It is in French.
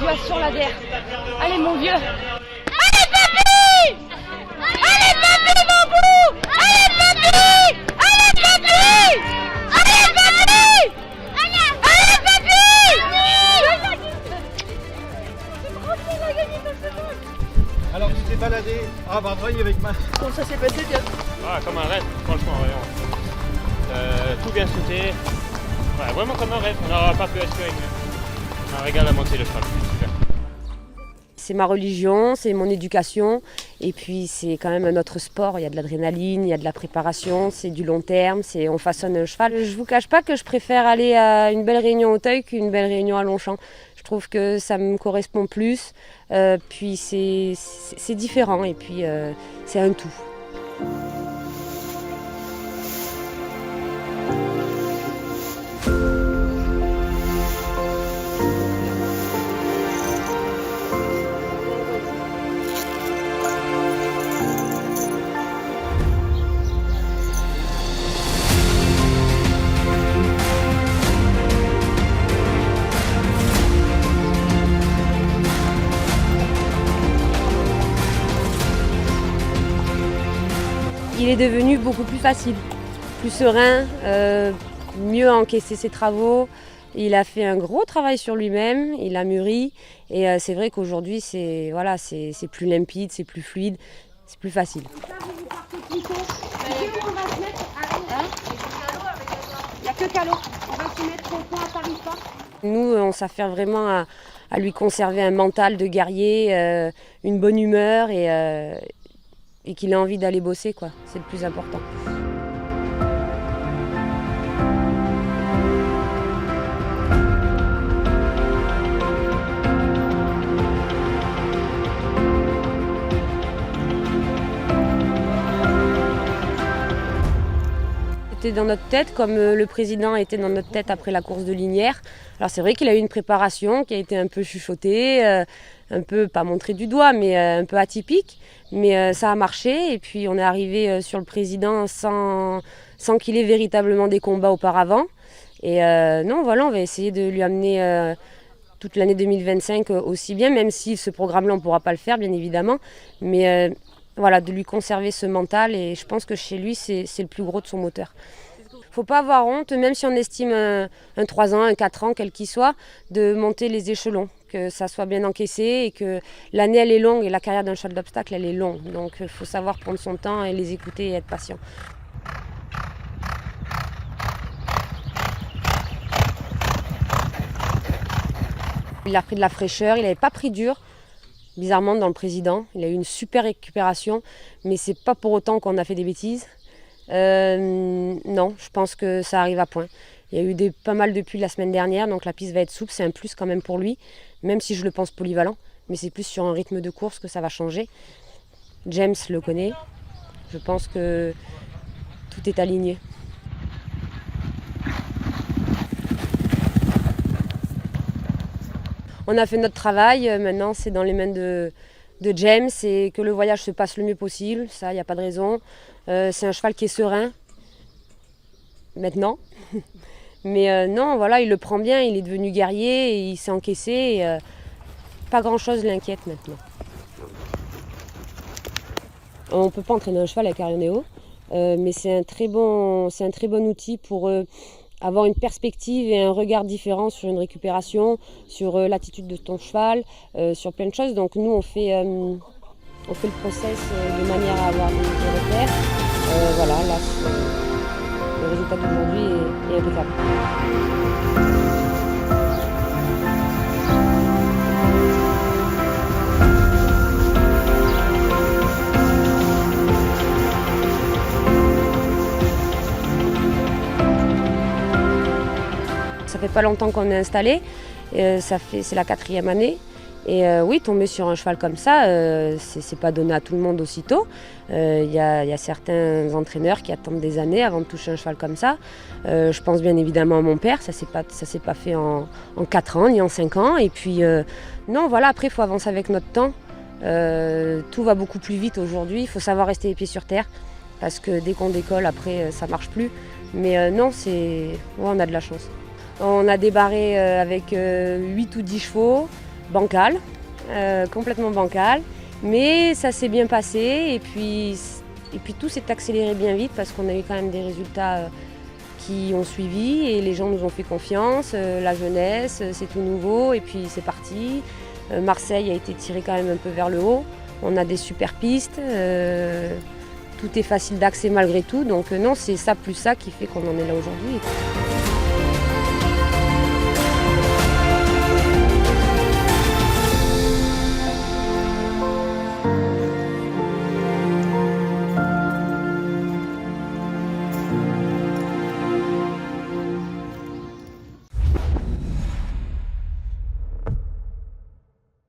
situation là derrière. Allez mon vieux. Allez papy! Allez papy mon bout! Allez papy! Allez papy! Allez papy! Allez papy! Alors tu t'es baladé à Vavreuil avec ma... Comment ça s'est passé bien? Ah, comme un rêve, franchement, tout bien sauté. Ouais, vraiment comme un rêve, on n'aura pas pu assurer. Un régal à monter le cheval, super. C'est ma religion, c'est mon éducation et puis c'est quand même un autre sport, il y a de l'adrénaline, il y a de la préparation, c'est du long terme, on façonne un cheval. Je ne vous cache pas que je préfère aller à une belle réunion au Teuil qu'une belle réunion à Longchamp. Je trouve que ça me correspond plus, puis c'est différent et puis c'est un tout. Il est devenu beaucoup plus facile, plus serein, mieux encaisser ses travaux. Il a fait un gros travail sur lui-même, il a mûri et c'est vrai qu'aujourd'hui c'est plus limpide, c'est plus fluide, c'est plus facile. Il n'y a que Calo. On va se mettre au point à Paris pas. Nous, on s'affaire vraiment à lui conserver un mental de guerrier, une bonne humeur et qu'il ait envie d'aller bosser, quoi. C'est le plus important. C'était dans notre tête, comme le président était dans notre tête après la course de Linière. Alors c'est vrai qu'il a eu une préparation qui a été un peu chuchotée, un peu, pas montrée du doigt, mais un peu atypique. Mais ça a marché et puis on est arrivé sur le président sans qu'il ait véritablement des combats auparavant. Et non, voilà, on va essayer de lui amener toute l'année 2025 aussi bien, même si ce programme-là, on ne pourra pas le faire, bien évidemment. Mais voilà, de lui conserver ce mental et je pense que chez lui, c'est le plus gros de son moteur. Il ne faut pas avoir honte, même si on estime un 3 ans, un 4 ans, quel qu'il soit, de monter les échelons, que ça soit bien encaissé et que l'année, elle est longue et la carrière d'un cheval d'obstacle, elle est longue. Donc il faut savoir prendre son temps et les écouter et être patient. Il a pris de la fraîcheur, il n'avait pas pris dur. Bizarrement, dans le président, il a eu une super récupération, mais c'est pas pour autant qu'on a fait des bêtises. Non, je pense que ça arrive à point. Il y a eu pas mal de pluie la semaine dernière, donc la piste va être souple, c'est un plus quand même pour lui, même si je le pense polyvalent, mais c'est plus sur un rythme de course que ça va changer. James le connaît, je pense que tout est aligné. On a fait notre travail, maintenant c'est dans les mains de James et que le voyage se passe le mieux possible, ça il n'y a pas de raison. C'est un cheval qui est serein, maintenant. Mais non, voilà, il le prend bien, il est devenu guerrier, et il s'est encaissé, et pas grand chose l'inquiète maintenant. On ne peut pas entraîner un cheval avec Arionéo, mais c'est un très bon outil pour avoir une perspective et un regard différent sur une récupération, sur l'attitude de ton cheval, sur plein de choses. Donc nous, on fait le process de manière à avoir des repères. Voilà, là, le résultat d'aujourd'hui est impeccable. Ça fait pas longtemps qu'on est installé, c'est la 4e année. Et oui, tomber sur un cheval comme ça, c'est pas donné à tout le monde aussitôt. Il y a certains entraîneurs qui attendent des années avant de toucher un cheval comme ça. Je pense bien évidemment à mon père, ça s'est pas fait en 4 ans ni en 5 ans. Et puis non, voilà, après il faut avancer avec notre temps. Tout va beaucoup plus vite aujourd'hui, il faut savoir rester les pieds sur terre. Parce que dès qu'on décolle, après ça marche plus. Mais non, on a de la chance. On a débarré avec 8 ou 10 chevaux, bancal, complètement bancal. Mais ça s'est bien passé et puis tout s'est accéléré bien vite parce qu'on a eu quand même des résultats qui ont suivi et les gens nous ont fait confiance, la jeunesse, c'est tout nouveau et puis c'est parti. Marseille a été tiré quand même un peu vers le haut, on a des super pistes, tout est facile d'accès malgré tout, donc non, c'est ça plus ça qui fait qu'on en est là aujourd'hui.